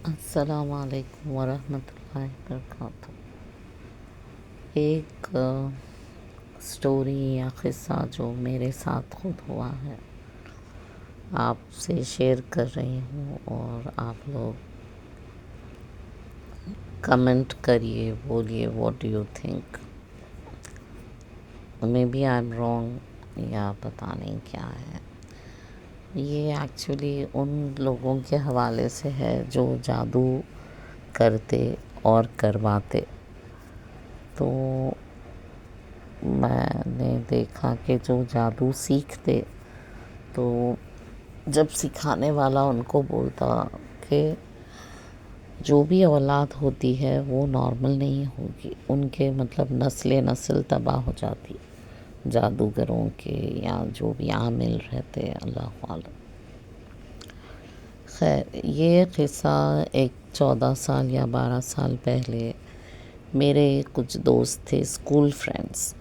السلام علیکم ورحمۃ اللہ وبرکاتہ۔ ایک سٹوری یا قصہ جو میرے ساتھ خود ہوا ہے آپ سے شیئر کر رہی ہوں، اور آپ لوگ کمنٹ کریے، بولیے what do you think, maybe I am wrong یا پتہ نہیں کیا ہے۔ یہ ایکچولی ان لوگوں کے حوالے سے ہے جو جادو کرتے اور کرواتے۔ تو میں نے دیکھا کہ جو جادو سیکھتے تو جب سکھانے والا ان کو بولتا کہ جو بھی اولاد ہوتی ہے وہ نارمل نہیں ہوگی، ان کے مطلب نسل تباہ ہو جاتی جادوگروں کے یا جو بھی عامل رہتے، اللہ عالم۔ خیر، یہ قصہ ایک 14 سال یا 12 سال پہلے میرے کچھ دوست تھے، اسکول فرینڈس،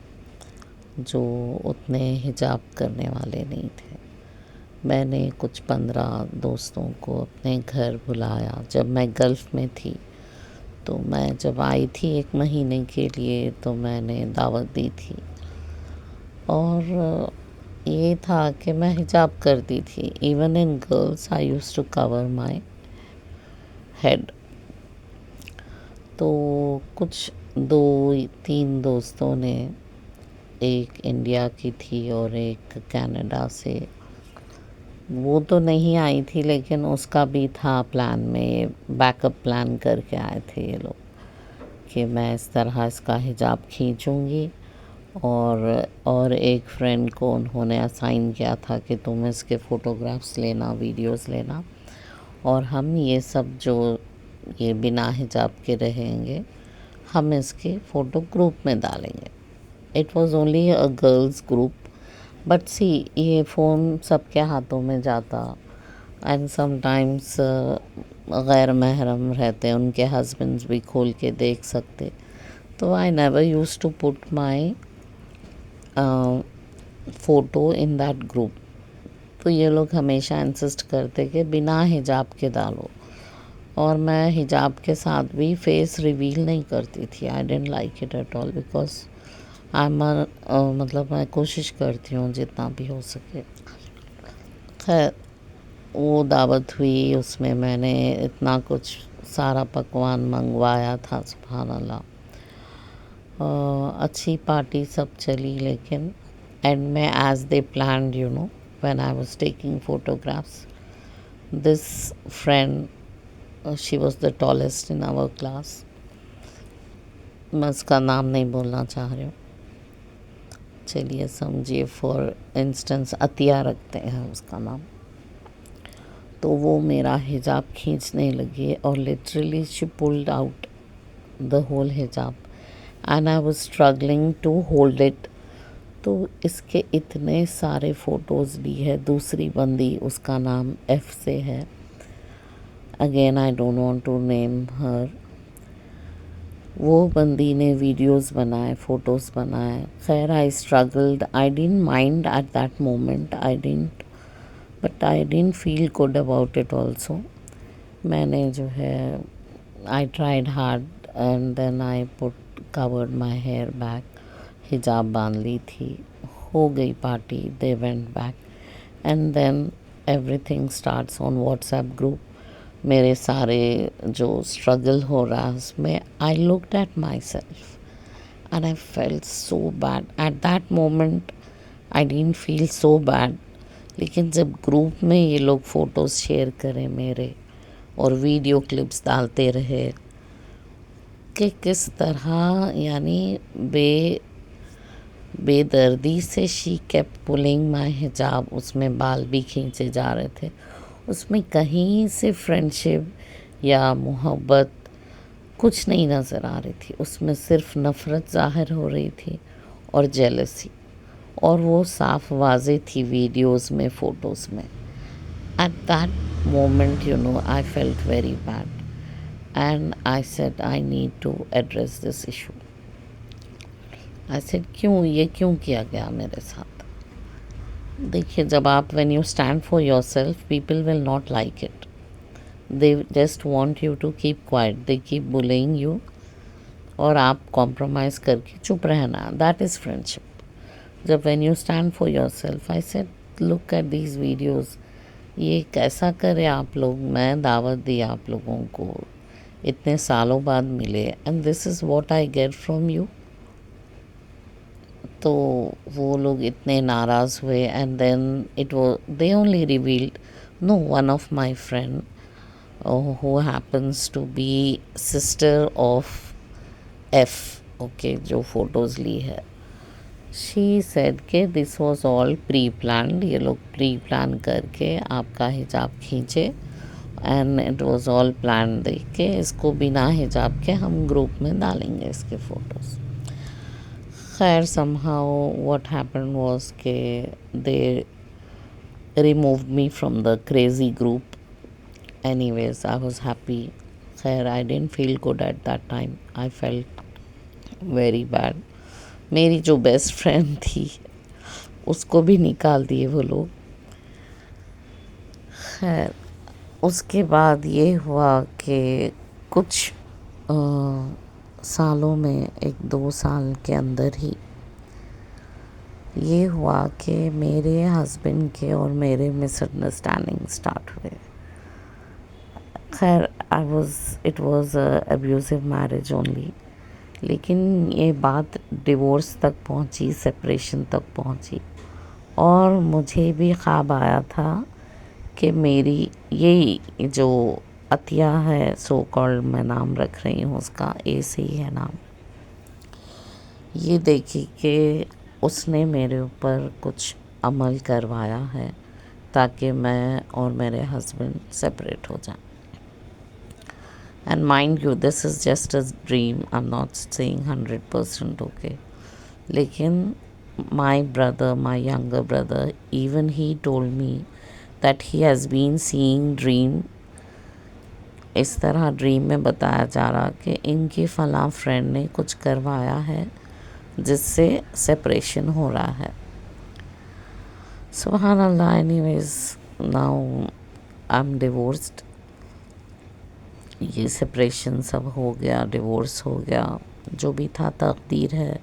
جو اتنے حجاب کرنے والے نہیں تھے۔ میں نے کچھ 15 دوستوں کو اپنے گھر بلایا جب میں گلف میں تھی۔ تو میں جب آئی تھی 1 مہینے کے لیے تو میں نے دعوت دی تھی، اور یہ تھا کہ میں حجاب کرتی تھی۔ Even in girls I used to cover my head. تو کچھ 2-3 دوستوں نے، ایک انڈیا کی تھی اور ایک کینیڈا سے، وہ تو نہیں آئی تھی لیکن اس کا بھی تھا پلان میں، بیک اپ پلان کر کے آئے تھے یہ لوگ کہ میں اس طرح اس کا حجاب کھینچوں گی، اور ایک فرینڈ کو انہوں نے اسائن کیا تھا کہ تم اس کے فوٹوگرافس لینا، ویڈیوز لینا، اور ہم یہ سب جو یہ بنا حجاب کے رہیں گے ہم اس کے فوٹو گروپ میں ڈالیں گے۔ It was only a girls group, but see یہ فون سب کے ہاتھوں میں جاتا، اینڈ سم ٹائمس غیر محرم رہتے، ان کے ہسبینڈز بھی کھول کے دیکھ سکتے۔ تو I never used to put my photo in that group. تو یہ لوگ ہمیشہ انسسٹ کرتے کہ بنا حجاب کے ڈالو، اور میں حجاب کے ساتھ بھی فیس ریویل نہیں کرتی تھی۔ I didn't like it at all, because مطلب میں کوشش کرتی ہوں جتنا بھی ہو سکے۔ خیر، وہ دعوت ہوئی، اس میں میں نے اتنا کچھ سارا پکوان منگوایا تھا، سبحان اللہ۔ اچھی پارٹی سب چلی، لیکن اینڈ میں as they planned when I was taking photographs, this friend, she was the tallest in our class. میں اس کا نام نہیں بولنا چاہ رہی ہوں، چلیے سمجھیے فار انسٹنس عطیہ رکھتے ہیں اس کا نام۔ تو وہ میرا حجاب کھینچنے لگی، اور literally she pulled out the whole hijab and I was struggling to hold it۔ تو اس کے اتنے سارے فوٹوز لی ہے۔ دوسری بندی، اس کا نام ایف سے ہے، again I don't want to name her. وہ بندی نے ویڈیوز بنائے، فوٹوز بنائے۔ خیر، I struggled, I didn't mind at that moment, but I didn't feel good about it also. میں نے جو ہے I tried hard and then I put covered my hair back, حجاب باندھ لی تھی، ہو گئی party, they went back, and then everything starts on WhatsApp group. میرے سارے جو اسٹرگل ہو رہا ہے اس میں، I looked at myself and I felt so bad at that moment. I didn't feel so bad, لیکن جب گروپ میں یہ لوگ فوٹوز شیئر کریں میرے اور ویڈیو کلپس ڈالتے رہے کہ کس طرح یعنی بے دردی سے شی کیپٹ پولنگ مائی حجاب، اس میں بال بھی کھینچے جا رہے تھے، اس میں کہیں سے فرینڈشپ یا محبت کچھ نہیں نظر آ رہی تھی، اس میں صرف نفرت ظاہر ہو رہی تھی اور جیلسی، اور وہ صاف واضح تھی ویڈیوز میں، فوٹوز میں۔ At that moment I felt very bad and I said I need to address this issue. I said یہ کیوں کیا گیا میرے ساتھ؟ دیکھیے، جب آپ when you stand for yourself, people will not like it. they just want you to keep quiet, they keep bullying you, اور آپ کمپرومائز کر کے چپ رہنا. That is friendship. جب when you stand for yourself. I said look at these videos. یہ کیسا کرے آپ لوگ. میں دعوت دی آپ لوگوں کو, اتنے سالوں بعد ملے, and this is what I get from you. تو وہ لوگ اتنے ناراض ہوئے. And then it was they only revealed. No, one of my friend who happens to be sister of F, okay, جو فوٹوز لی ہے, she said کہ this was all pre-planned. یہ لوگ پری پلان کر کے آپ کا حجاب کھینچے, and it was all planned. دیکھ کے اس کو بنا حجاب کے ہم گروپ میں ڈالیں گے اس کے فوٹوز. خیر somehow what happened was کہ they removed me from the crazy group. Anyways, I was happy. خیر I didn't feel good at that time. I felt very bad. میری جو بیسٹ فرینڈ تھی اس کو بھی نکال دیے وہ لوگ. خیر اس کے بعد یہ ہوا کہ کچھ سالوں میں, 1-2 سال کے اندر ہی یہ ہوا کہ میرے ہسبینڈ کے اور میرے مس انڈرسٹینڈنگ اسٹارٹ ہوئے. خیر اٹ واز ابیوزو میرج اونلی. لیکن یہ بات ڈیورس تک پہنچی, سپریشن تک پہنچی, اور مجھے بھی خواب آیا تھا کہ میری یہی جو عطیہ ہے, سو کالڈ, میں نام رکھ رہی ہوں اس کا, اے سے ہی ہے نام, یہ دیکھی کہ اس نے میرے اوپر کچھ عمل کروایا ہے تاکہ میں اور میرے ہسبینڈ سپریٹ ہو جائیں. And mind you, this is just a dream. I'm not saying 100% okay. لیکن my brother, my younger brother, even he told me that he has been seeing dream. اس طرح ڈریم میں بتایا جا رہا کہ ان کی فلاں فرینڈ نے کچھ کروایا ہے جس سے سپریشن ہو رہا ہے. سبحان اللہ. anyways, now I'm divorced. یہ سپریشن سب ہو گیا, ڈیورس ہو گیا, جو بھی تھا تقدیر ہے,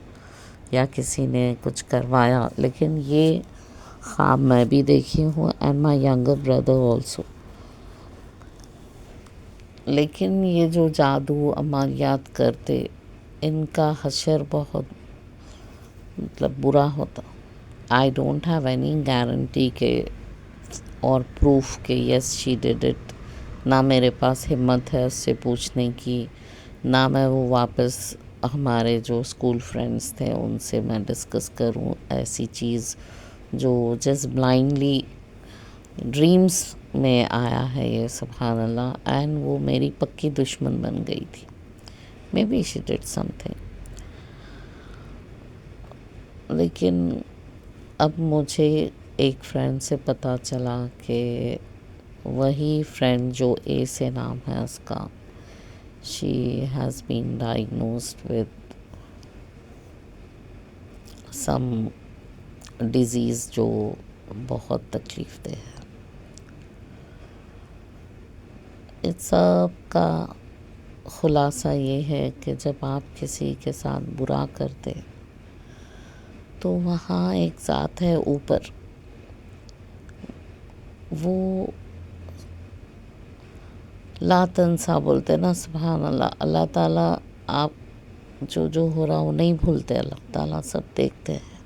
یا کسی نے کچھ کروایا. لیکن یہ خواب میں بھی دیکھی ہوں, and my younger brother also. لیکن یہ جو جادو عملیات کرتے, ان کا حشر بہت مطلب برا ہوتا. I don't have any guarantee کہ اور پروف کہ یس شی ڈیڈ اٹ. نہ میرے پاس ہمت ہے اس سے پوچھنے کی, نہ میں وہ واپس ہمارے جو اسکول فرینڈس تھے ان سے میں ڈسکس کروں ایسی چیز جو جسٹ بلائنڈلی ڈریمز میں آیا ہے یہ. سبحان اللہ. اینڈ وہ میری پکی دشمن بن گئی تھی. Maybe she did something. لیکن اب مجھے ایک فرینڈ سے پتہ چلا کہ وہی فرینڈ جو اے سے نام ہے اس کا, she has been diagnosed with some disease جو بہت تکلیف دہ ہے. اس سب کا خلاصہ یہ ہے کہ جب آپ کسی کے ساتھ برا کرتے تو وہاں ایک ذات ہے اوپر, وہ لا تنسا بولتے نا. سبحان اللہ. اللہ تعالیٰ آپ جو ہو رہا وہ نہیں بھولتے. اللہ تعالیٰ سب دیکھتے ہیں.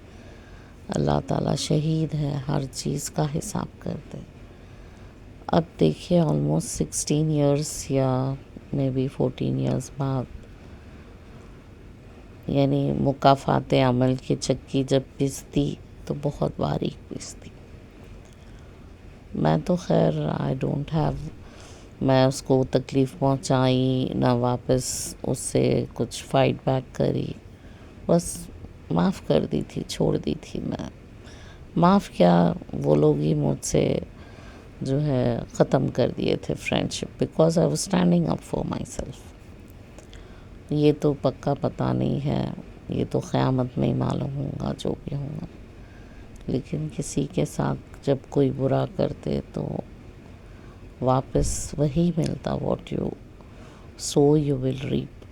اللہ تعالیٰ شہید ہے, ہر چیز کا حساب کرتے. اب دیکھیے آلموسٹ 16 ایئرس یا مے بی 14 ایئرس بعد, یعنی مکافات عمل کی چکی جب پستی تو بہت باریک پستی. میں تو خیر آئی ڈونٹ ہیو, میں اس کو تکلیف پہنچائی نہ واپس اس سے کچھ فائٹ بیک کری, بس معاف کر دی تھی, چھوڑ دی تھی. میں معاف کیا, وہ لوگ ہی مجھ سے جو ہے ختم کر دیے تھے friendship, because I was standing up for my self. یہ تو پکا پتہ نہیں ہے, یہ تو قیامت میں ہی معلوم ہوگا جو بھی ہوگا. لیکن کسی کے ساتھ جب کوئی برا کرتے تو واپس وہی ملتا. What you sow you will rape.